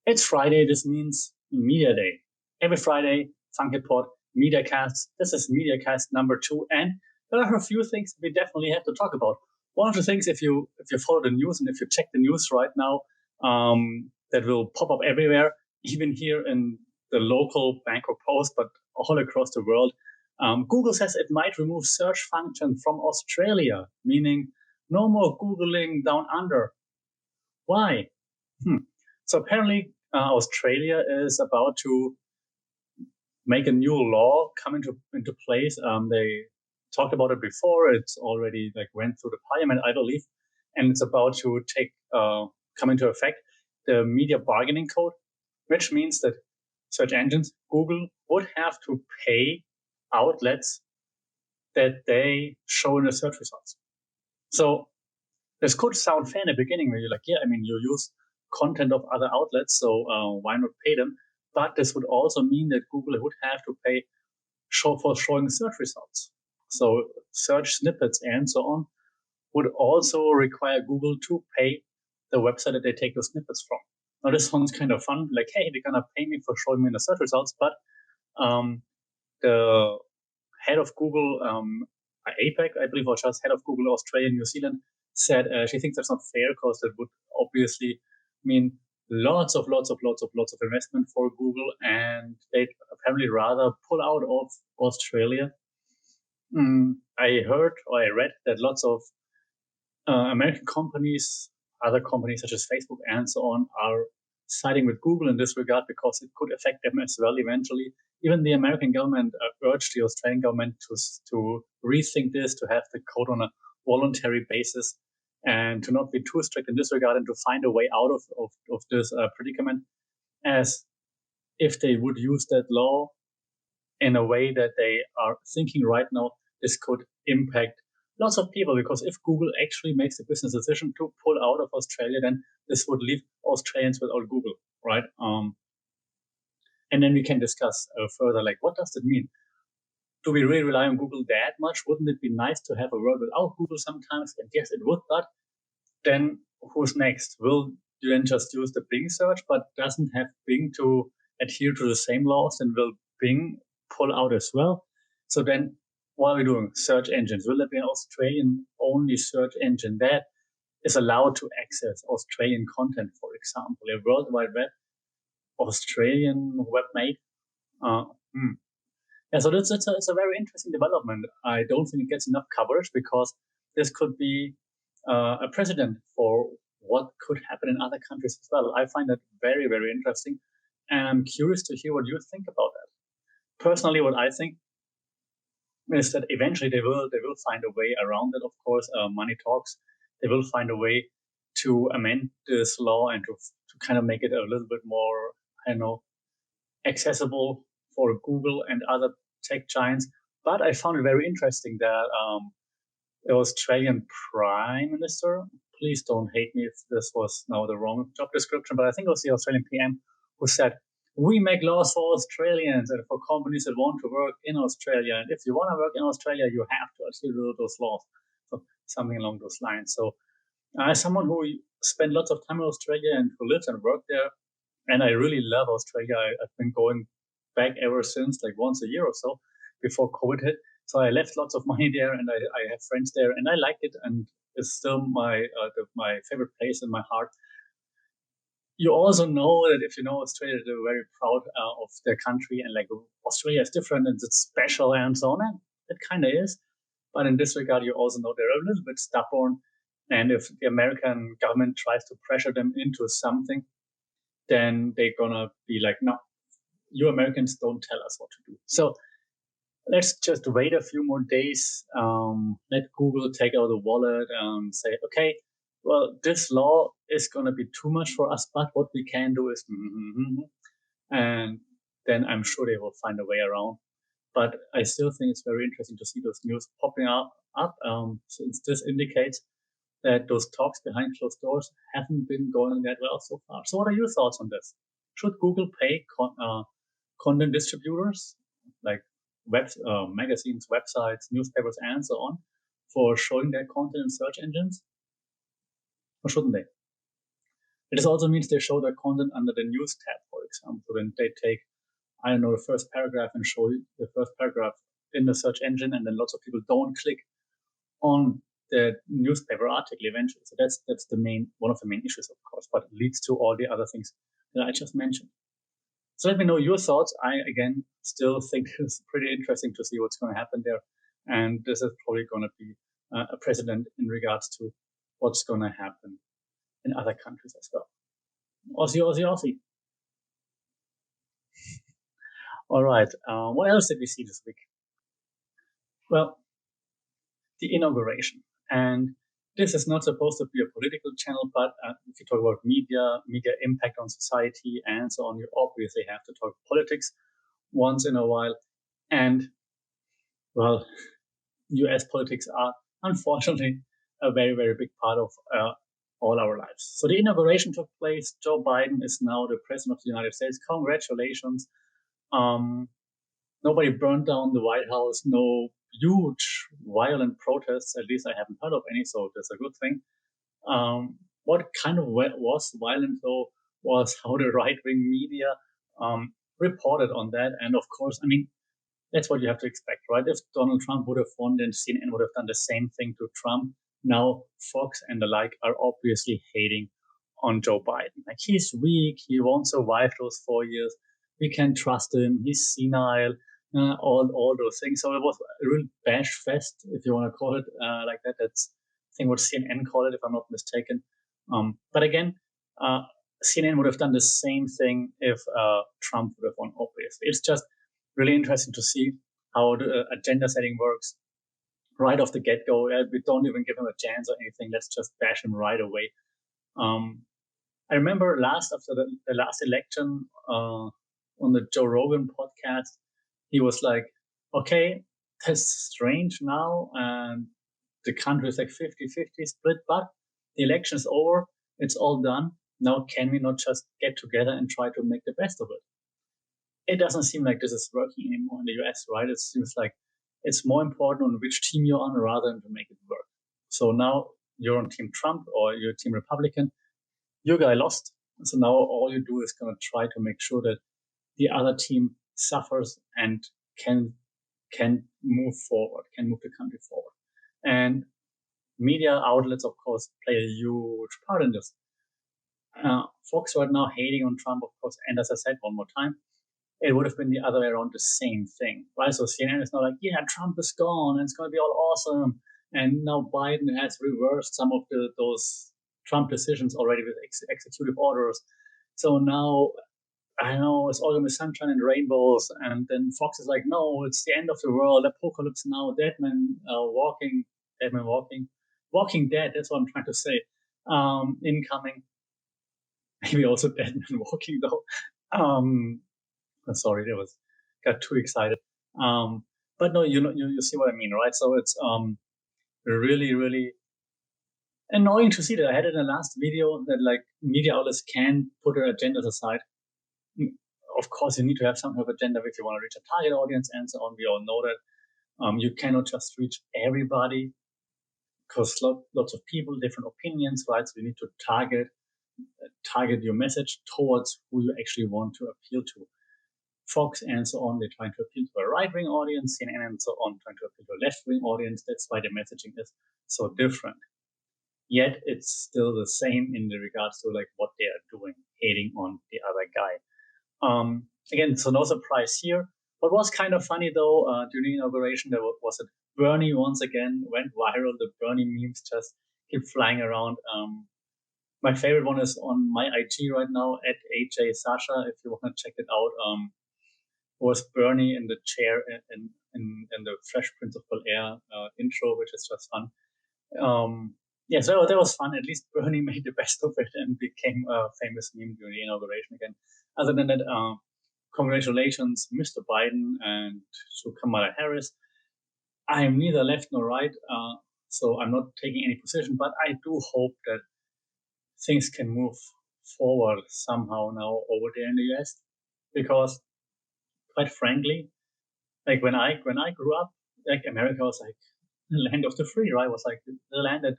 It's Friday. This means Media Day. Every Friday, FunkyPod, MediaCast. This is MediaCast number 2, and there are a few things we definitely have to talk about. One of the things, if you follow the news and if you check the news right now, that will pop up everywhere, even here in the local Bangkok Post, but all across the world. Google says it might remove search function from Australia, meaning no more Googling down under. Why? So apparently, Australia is about to make a new law come into place. They talked about it before. It's already went through the parliament, I believe, and it's about to come into effect the media bargaining code, which means that search engines, Google, would have to pay outlets that they show in the search results. So this could sound fair in the beginning, where you're like, yeah, I mean, you use content of other outlets, so why not pay them? But this would also mean that Google would have to pay for showing search results. So search snippets and so on would also require Google to pay the website that they take those snippets from. Now, this sounds kind of fun, like, hey, they're going to pay me for showing me the search results, but the head of Google, APAC, I believe, or just head of Google Australia, New Zealand, said she thinks that's not fair because that would obviously mean lots of investment for Google, and they'd apparently rather pull out of Australia. I heard or I read that lots of American companies, other companies such as Facebook and so on, are siding with Google in this regard because it could affect them as well eventually. Even the American government urged the Australian government to rethink this, to have the code on a voluntary basis, and to not be too strict in this regard, and to find a way out of this predicament, as if they would use that law in a way that they are thinking right now, this could impact lots of people, because if Google actually makes a business decision to pull out of Australia, then this would leave Australians without Google, right? And then we can discuss further, like, what does it mean? Do we really rely on Google that much? Wouldn't it be nice to have a world without Google sometimes? And yes, it would, but then who's next? Will you then just use the Bing search, but doesn't have Bing to adhere to the same laws? And will Bing pull out as well? So then what are we doing? Search engines. Will there be an Australian-only search engine that is allowed to access Australian content, for example, a World Wide Web, Australian webmate? Yeah, so it's a very interesting development. I don't think it gets enough coverage because this could be a precedent for what could happen in other countries as well. I find that very, very interesting, and I'm curious to hear what you think about that. Personally, what I think is that eventually they will find a way around it. Of course, money talks. They will find a way to amend this law and to kind of make it a little bit more, I don't know, accessible for Google and other tech giants. But I found it very interesting that the Australian Prime Minister, please don't hate me if this was now the wrong job description, but I think it was the Australian PM who said, we make laws for Australians and for companies that want to work in Australia. And if you want to work in Australia, you have to adhere to those laws. So something along those lines. So as someone who spent lots of time in Australia and who lives and worked there, and I really love Australia. I've been going back ever since, like once a year or so before COVID hit. So I left lots of money there, and I have friends there, and I like it, and it's still my favorite place in my heart. You also know that if you know Australia, they're very proud of their country, and like Australia is different and it's special and so on. And it kind of is, but in this regard, you also know they're a little bit stubborn, and if the American government tries to pressure them into something, then they're gonna be like, no, you Americans don't tell us what to do. So let's just wait a few more days. Let Google take out the wallet and say, okay, well, this law is going to be too much for us, but what we can do is, and then I'm sure they will find a way around. But I still think it's very interesting to see those news popping up since this indicates that those talks behind closed doors haven't been going that well so far. So what are your thoughts on this? Should Google pay content distributors like magazines, websites, newspapers, and so on for showing their content in search engines? Or shouldn't they? It also means they show their content under the news tab, for example. So then they take, I don't know, the first paragraph and show you the first paragraph in the search engine, and then lots of people don't click on the newspaper article eventually. So that's the one of the main issues, of course, but it leads to all the other things that I just mentioned. So let me know your thoughts. I again still think it's pretty interesting to see what's going to happen there, and this is probably going to be a precedent in regards to what's going to happen in other countries as well. Aussie, Aussie, Aussie. All right. What else did we see this week? Well, the inauguration. And this is not supposed to be a political channel, but if you talk about media impact on society, and so on, you obviously have to talk politics once in a while. And, well, US politics are unfortunately a very, very big part of all our lives. So the inauguration took place. Joe Biden is now the president of the United States. Congratulations. Nobody burned down the White House. No huge violent protests. At least I haven't heard of any, so that's a good thing. What kind of was violent, though, was how the right-wing media reported on that. And of course, I mean, that's what you have to expect, right? If Donald Trump would have won, then CNN would have done the same thing to Trump. Now, Fox and the like are obviously hating on Joe Biden. Like, he's weak. He won't survive those 4 years. We can't trust him. He's senile. All those things. So it was a real bash fest, if you want to call it like that. That's, I think, what CNN called it, if I'm not mistaken. But again, CNN would have done the same thing if Trump would have won, obviously. It's just really interesting to see how the agenda setting works right off the get-go. We don't even give him a chance or anything. Let's just bash him right away. I remember after the last election on the Joe Rogan podcast, he was like, okay, that's strange now, and the country is like 50-50 split, but the election is over, it's all done. Now can we not just get together and try to make the best of it? It doesn't seem like this is working anymore in the US, right? It seems like it's more important on which team you're on rather than to make it work. So now you're on Team Trump or you're Team Republican. Your guy lost. So now all you do is going to try to make sure that the other team suffers and can move forward, can move the country forward. And media outlets, of course, play a huge part in this. Fox right now hating on Trump, of course, and as I said one more time, it would have been the other way around, the same thing, right? So CNN is now like, yeah, Trump is gone and it's going to be all awesome. And now Biden has reversed some of those Trump decisions already with executive orders. So now, I know, it's all going to be sunshine and rainbows. And then Fox is like, no, it's the end of the world, apocalypse now, Walking Dead, that's what I'm trying to say. Incoming. Maybe also Dead Man Walking, though. Sorry, got too excited. But no, you see what I mean, right? So it's really, really annoying to see that. I had it in the last video that like media outlets can put their agendas aside. Of course, you need to have some kind of agenda if you want to reach a target audience and so on. We all know that. You cannot just reach everybody because lots of people, different opinions, right? So you need to target your message towards who you actually want to appeal to. Fox and so on, they're trying to appeal to a right-wing audience, CNN and so on, trying to appeal to a left-wing audience. That's why the messaging is so different. Yet it's still the same in the regards to like what they are doing, hating on the other guy. Again, so no surprise here. What was kind of funny though, during the inauguration, there was it Bernie once again went viral. The Bernie memes just keep flying around. My favorite one is on my IG right now at AJ Sasha. If you want to check it out, was Bernie in the chair in the Fresh Prince of Bel-Air intro, which is just fun. Yeah, so that was fun. At least Bernie made the best of it and became a famous meme during the inauguration again. Other than that, congratulations, Mr. Biden and to Kamala Harris. I am neither left nor right, so I'm not taking any position, but I do hope that things can move forward somehow now over there in the US, because quite frankly, like when I grew up, like America was like the land of the free, right? It was like the land that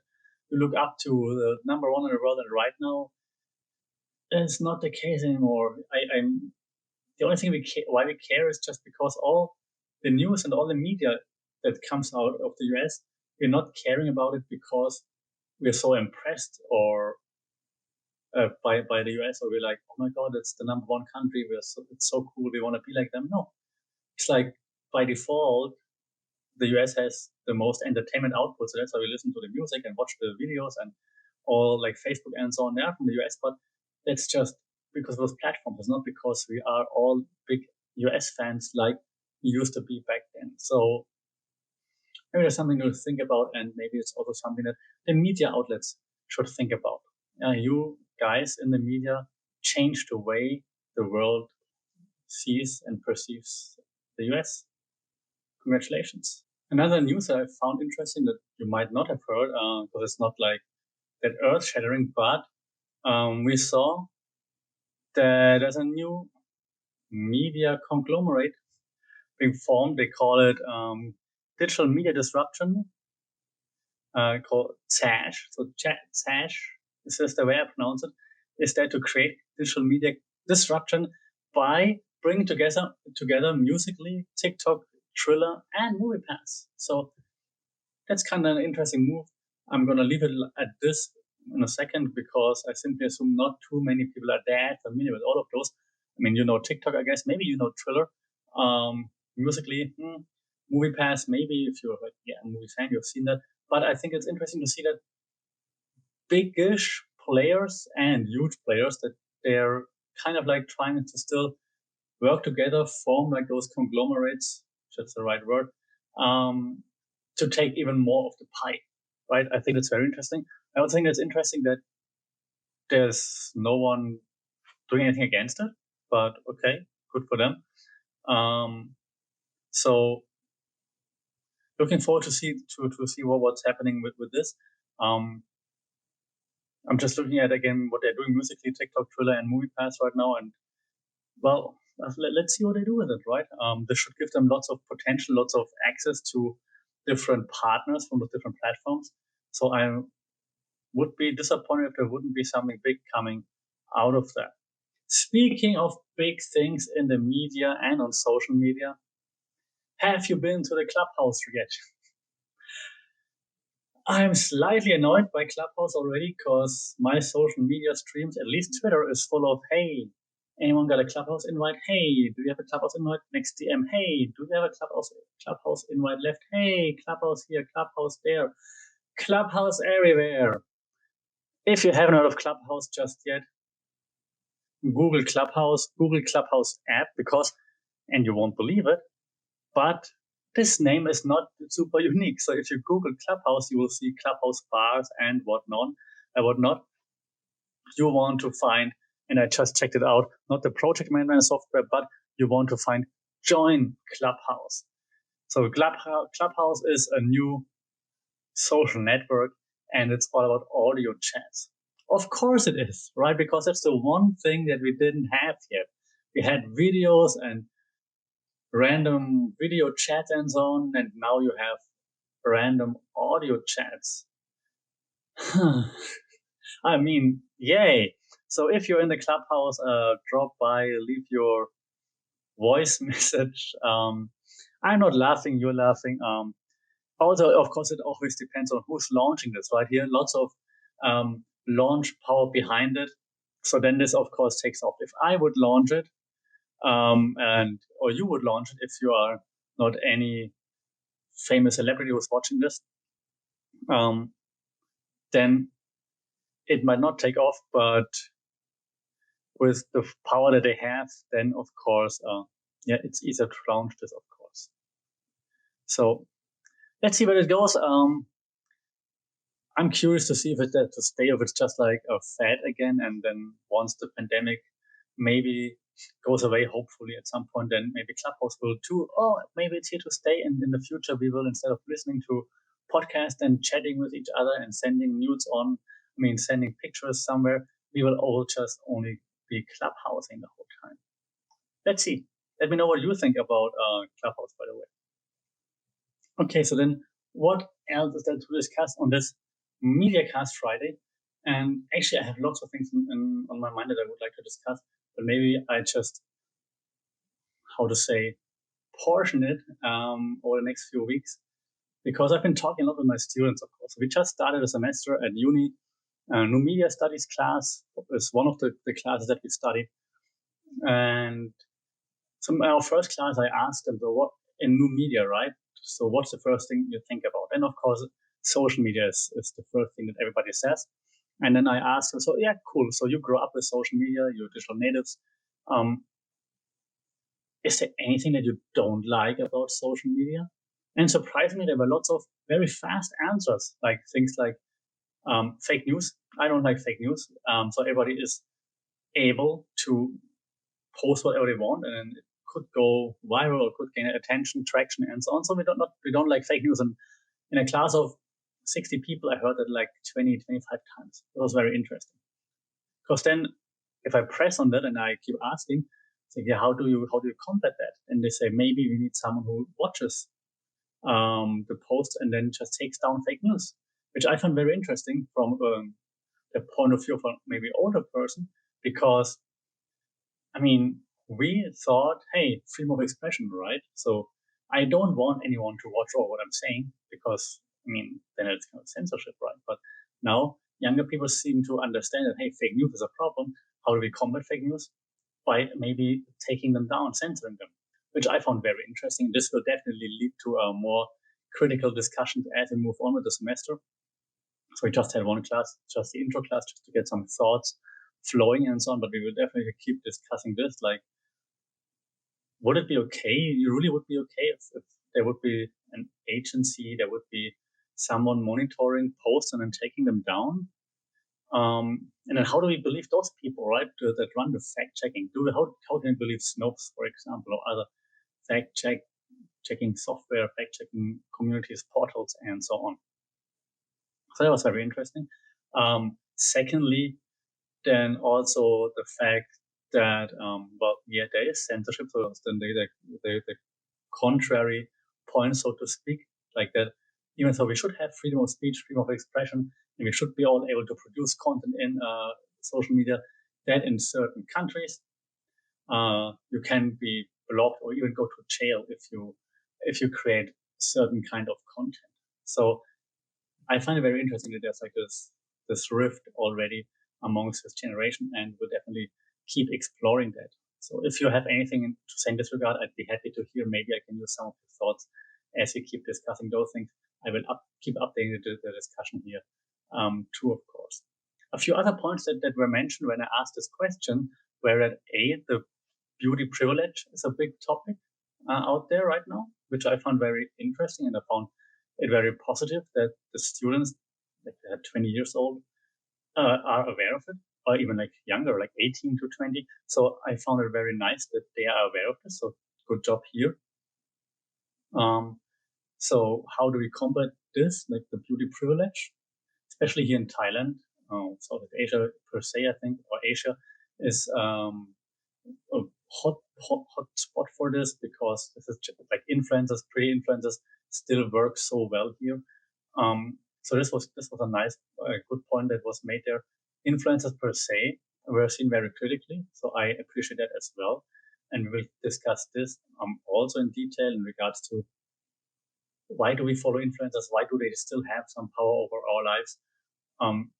you look up to, the number one in the world. And right now, It's not the case anymore. I'm the only thing why we care is just because all the news and all the media that comes out of the US, we're not caring about it because we're so impressed or by the US, or we're like, oh my god, it's the number one country. It's so cool. We want to be like them. No, it's like by default, the US has the most entertainment output, so that's why we listen to the music and watch the videos and all like Facebook and so on. They are from the US, but that's just because of those platforms. It's not because we are all big US fans like we used to be back then. So maybe there's something to think about, and maybe it's also something that the media outlets should think about. You guys in the media change the way the world sees and perceives the US. Congratulations. Another news that I found interesting that you might not have heard, because it's not like that earth shattering, but we saw that there's a new media conglomerate being formed. They call it Digital Media Disruption, called TASH. So TASH, this is the way I pronounce it, is there to create digital media disruption by bringing together Musical.ly, TikTok, Triller, and MoviePass. So that's kind of an interesting move. I'm going to leave it at this in a second because I simply assume not too many people are that familiar with all of those. I mean, you know TikTok, I guess. Maybe you know Triller. Musical.ly, MoviePass, maybe if you're like a movie fan, you've seen that. But I think it's interesting to see that big-ish players and huge players that they're kind of like trying to still work together, form like those conglomerates, if that's the right word, to take even more of the pie, right? I think it's very interesting. I also think it's interesting that there's no one doing anything against it, but okay, good for them. So looking forward to see what's happening with this. I'm just looking at again what they're doing Musical.ly, TikTok, Triller, and MoviePass right now, and well, let's see what they do with it, right? This should give them lots of potential, lots of access to different partners from the different platforms. So I would be disappointed if there wouldn't be something big coming out of that. Speaking of big things in the media and on social media, have you been to the Clubhouse yet? I'm slightly annoyed by Clubhouse already because my social media streams, at least Twitter, is full of, hey, anyone got a Clubhouse invite? Hey, do you have a Clubhouse invite? Next DM, hey, do you have a Clubhouse invite left? Hey, Clubhouse here, Clubhouse there, Clubhouse everywhere. If you haven't heard of Clubhouse just yet, Google Clubhouse app, because, and you won't believe it, but this name is not super unique. So if you Google Clubhouse, you will see Clubhouse bars and whatnot. You want to find, and I just checked it out, not the project management software, but you want to find Join Clubhouse. So Clubhouse is a new social network, and it's all about audio chats. Of course it is, right? Because that's the one thing that we didn't have yet. We had videos and random video chats and so on, and now you have random audio chats. I mean, yay. So if you're in the Clubhouse, drop by, leave your voice message. I'm not laughing, you're laughing. Also, of course, it always depends on who's launching this, right? Here, lots of launch power behind it. So then this, of course, takes off. If I would launch it, or you would launch it if you are not any famous celebrity who's watching this, then it might not take off, but with the power that they have, then of course, it's easier to launch this, of course. So let's see where it goes. I'm curious to see if it's there to stay, if it's just like a fad again, and then once the pandemic maybe goes away, hopefully at some point, then maybe Clubhouse will too. Oh, maybe it's here to stay, and in the future we will, instead of listening to podcasts and chatting with each other and sending nudes sending pictures somewhere, we will all just only be Clubhousing the whole time. Let's see. Let me know what you think about Clubhouse, by the way. Okay, so then what else is there to discuss on this MediaCast Friday? And actually, I have lots of things on my mind that I would like to discuss, but maybe I just, how to say, portion it over the next few weeks, because I've been talking a lot with my students, of course. We just started a semester at uni. New media studies class is one of the classes that we studied. And so in our first class, I asked them, so what in new media, right? So what's the first thing you think about? And of course, social media is the first thing that everybody says. And then I asked them, so yeah, cool. So you grew up with social media, you're digital natives. Is there anything that you don't like about social media? And surprisingly, there were lots of very fast answers, like things like fake news. I don't like fake news. So everybody is able to post whatever they want, and it could go viral or could gain attention, traction, and so on. So we don't like fake news. And in a class of 60 people, I heard it like 20, 25 times. It was very interesting. Because then if I press on that and I keep asking, say, yeah, how do you combat that? And they say, maybe we need someone who watches the post and then just takes down fake news, which I found very interesting from the point of view of a maybe older person, because I mean, we thought, hey, freedom of expression, right? So I don't want anyone to watch all what I'm saying, because I mean, then it's kind of censorship, right? But now younger people seem to understand that, hey, fake news is a problem. How do we combat fake news? By maybe taking them down, censoring them, which I found very interesting. This will definitely lead to a more critical discussion as we move on with the semester. So we just had one class, just the intro class, just to get some thoughts flowing and so on. But we will definitely keep discussing this. Like, would it be okay? You really would be okay if there would be an agency, there would be someone monitoring posts and then taking them down? And then how do we believe those people, right, that run the fact checking? How can we believe Snopes, for example, or other fact checking software, fact checking communities, portals, and so on? So that was very interesting. Secondly, then also the fact that well, yeah, there is censorship. So then the contrary point, so to speak, like that. Even though we should have freedom of speech, freedom of expression, and we should be all able to produce content in social media, that in certain countries you can be blocked or even go to jail if you create certain kind of content. So I find it very interesting that there's like this rift already amongst this generation, and we'll definitely keep exploring that. So if you have anything to say in this regard, I'd be happy to hear. Maybe I can use some of your thoughts as we keep discussing those things. I will keep updating the discussion here too, of course. A few other points that were mentioned when I asked this question were that the beauty privilege is a big topic out there right now, which I found very interesting, and I found it very positive that the students, like they are 20 years old, are aware of it, or even like younger, like 18 to 20. So I found it very nice that they are aware of this. So good job here. So how do we combat this, like the beauty privilege, especially here in Thailand? Southeast Asia per se, I think, or Asia is a hot spot for this, because this is like influencers, pre-influencers still work so well here. So this was a nice, good point that was made there. Influencers per se were seen very critically, so I appreciate that as well. And we will discuss this also in detail in regards to why do we follow influencers? Why do they still have some power over our lives? Um,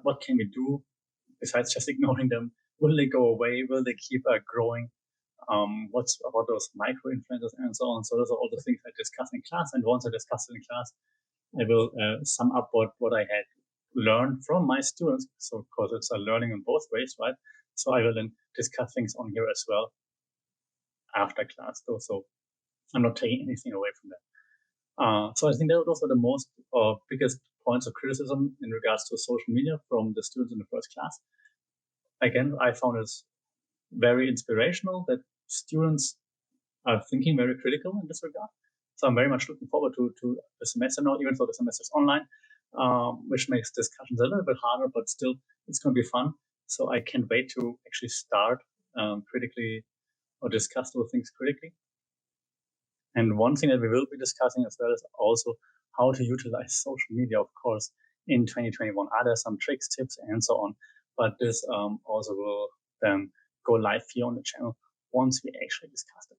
what can we do besides just ignoring them? Will they go away? Will they keep growing? What's about those micro influencers and so on? So those are all the things I discuss in class. And once I discuss it in class, I will sum up what I had learned from my students. So of course it's a learning in both ways, right? So I will then discuss things on here as well after class, though. So I'm not taking anything away from that. So I think those are the most biggest points of criticism in regards to social media from the students in the first class. Again, I found it very inspirational that students are thinking very critical in this regard. So I'm very much looking forward to the semester now, even though the semester is online, which makes discussions a little bit harder, but still it's going to be fun. So I can't wait to actually start critically or discuss those things critically. And one thing that we will be discussing as well is also how to utilize social media, of course, in 2021? Are there some tricks, tips, and so on? But this also will go live here on the channel once we actually discuss it.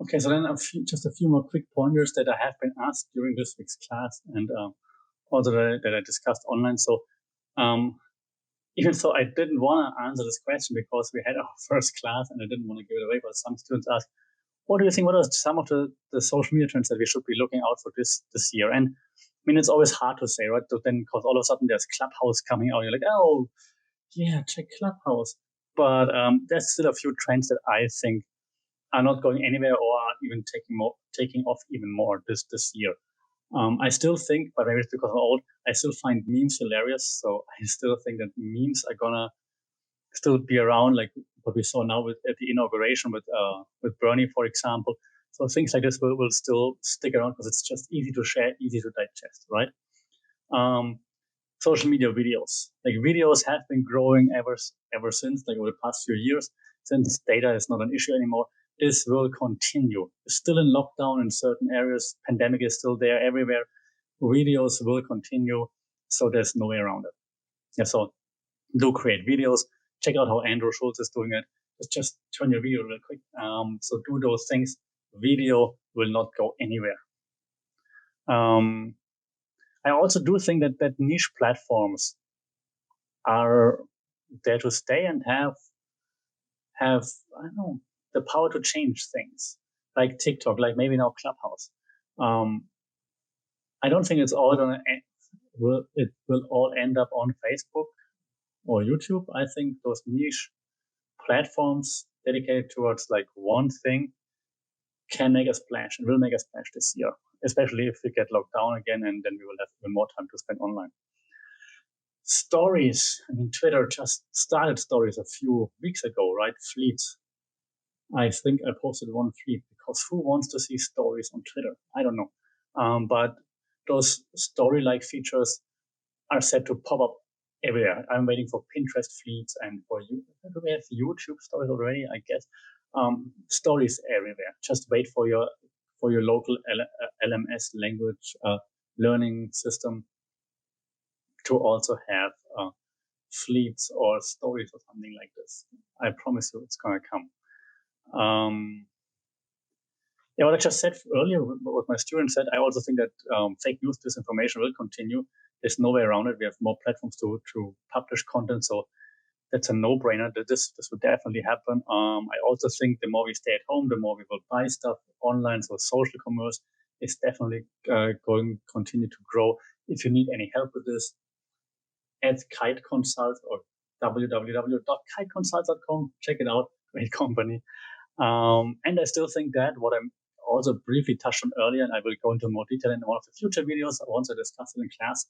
Okay, so then just a few more quick pointers that I have been asked during this week's class and also that I discussed online. So even though I didn't want to answer this question because we had our first class and I didn't want to give it away, but some students asked, what do you think, what are some of the social media trends that we should be looking out for this year? And I mean, it's always hard to say, right? So then, because all of a sudden there's Clubhouse coming out, you're like, oh, yeah, check Clubhouse. But there's still a few trends that I think are not going anywhere or are even taking off even more this year. I still think, but maybe it's because I'm old, I still find memes hilarious. So I still think that memes are gonna still be around, like what we saw now at the inauguration with Bernie, for example. So things like this will still stick around because it's just easy to share, easy to digest, right? Social media videos, like videos have been growing ever since, like over the past few years, since data is not an issue anymore. This will continue. It's still in lockdown in certain areas. Pandemic is still there everywhere. Videos will continue. So there's no way around it. Yeah, so do create videos. Check out how Andrew Schulz is doing it. Just turn your video real quick. So do those things. Video will not go anywhere. I also do think that niche platforms are there to stay and have I don't know, the power to change things, like TikTok, like maybe now Clubhouse. I don't think it's all gonna it will all end up on Facebook or YouTube. I think those niche platforms dedicated towards like one thing can make a splash and will make a splash this year, especially if we get locked down again, and then we will have even more time to spend online. Stories. I mean, Twitter just started stories a few weeks ago, right? Fleets. I think I posted one fleet because who wants to see stories on Twitter? I don't know. But those story-like features are set to pop up everywhere. I'm waiting for Pinterest fleets and for you. Do we have YouTube stories already? I guess. Stories everywhere. Just wait for your local LMS language learning system to also have fleets or stories or something like this. I promise you, it's gonna come. Yeah, what I just said earlier, what my student said, I also think that fake news, disinformation will continue. There's no way around it. We have more platforms to publish content, so that's a no-brainer. That this will definitely happen. I also think the more we stay at home, the more we will buy stuff online. So social commerce is definitely going to continue to grow. If you need any help with this, at Kite Consult or www.kiteconsult.com. Check it out. Great company. And I still think that what I'm also briefly touched on earlier, and I will go into more detail in one of the future videos, I want to discuss it in class,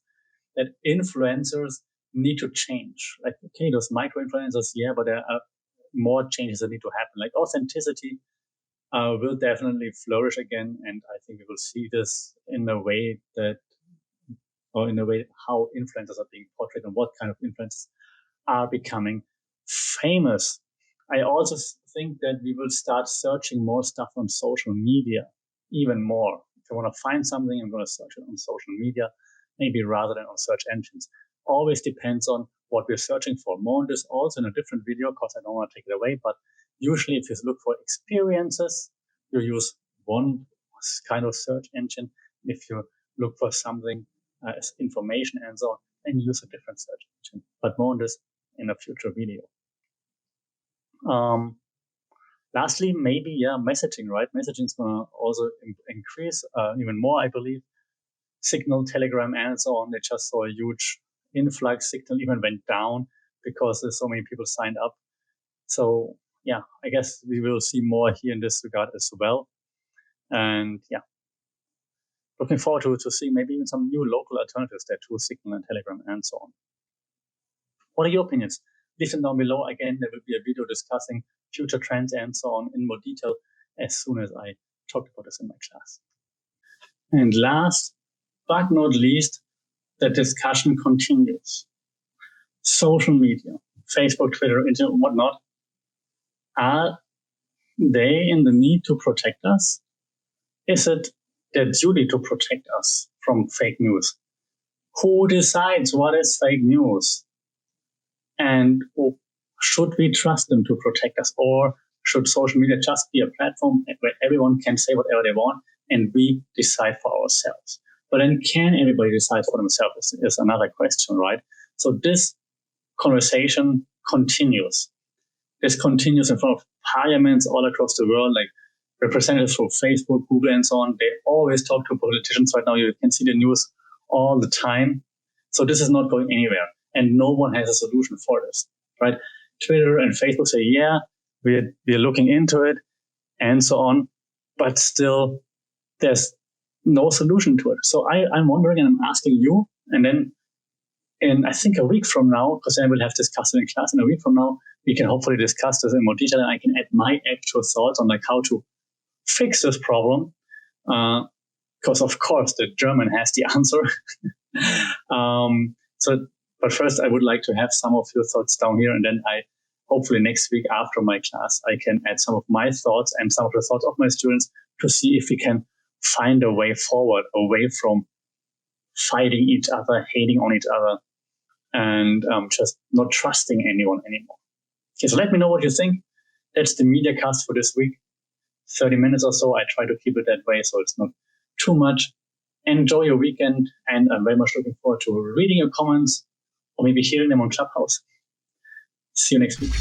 that influencers need to change. Like, okay, those micro influencers, yeah, but there are more changes that need to happen. Like authenticity will definitely flourish again, and I think we will see this in a way how influencers are being portrayed and what kind of influencers are becoming famous. I also think that we will start searching more stuff on social media, even more. If I want to find something, I'm going to search it on social media, maybe rather than on search engines. Always depends on what we're searching for. More on this also in a different video, because I don't want to take it away, but usually if you look for experiences, you use one kind of search engine. If you look for something as information and so on, then use a different search engine. But more on this in a future video. Lastly, maybe, messaging, right? Messaging is going to also increase even more, I believe. Signal, Telegram, and so on, they just saw a huge influx. Signal even went down because there's so many people signed up. So, yeah, I guess we will see more here in this regard as well. And, yeah, looking forward to seeing maybe even some new local alternatives there to Signal and Telegram and so on. What are your opinions? Leave them down below. Again, there will be a video discussing future trends and so on in more detail as soon as I talk about this in my class. And last but not least, the discussion continues. Social media, Facebook, Twitter, Internet, whatnot, are they in the need to protect us? Is it their duty to protect us from fake news? Who decides what is fake news? And should we trust them to protect us? Or should social media just be a platform where everyone can say whatever they want and we decide for ourselves? But then can everybody decide for themselves is another question, right? So this conversation continues. This continues in front of parliaments all across the world, like representatives from Facebook, Google, and so on. They always talk to politicians right now. You can see the news all the time. So this is not going anywhere. And no one has a solution for this, right? Twitter and Facebook say, yeah, we're looking into it and so on. But still, there's no solution to it. So I'm wondering and I'm asking you, and then in I think a week from now, because then we'll have discussed it in class, in a week from now, we can hopefully discuss this in more detail and I can add my actual thoughts on like how to fix this problem. Because of course the German has the answer. But first I would like to have some of your thoughts down here, and then I hopefully next week after my class, I can add some of my thoughts and some of the thoughts of my students to see if we can find a way forward, away from fighting each other, hating on each other, and just not trusting anyone anymore. Okay, so let me know what you think. That's the media cast for this week. 30 minutes or so. I try to keep it that way so it's not too much. Enjoy your weekend, and I'm very much looking forward to reading your comments or maybe hearing them on Clubhouse. See you next week.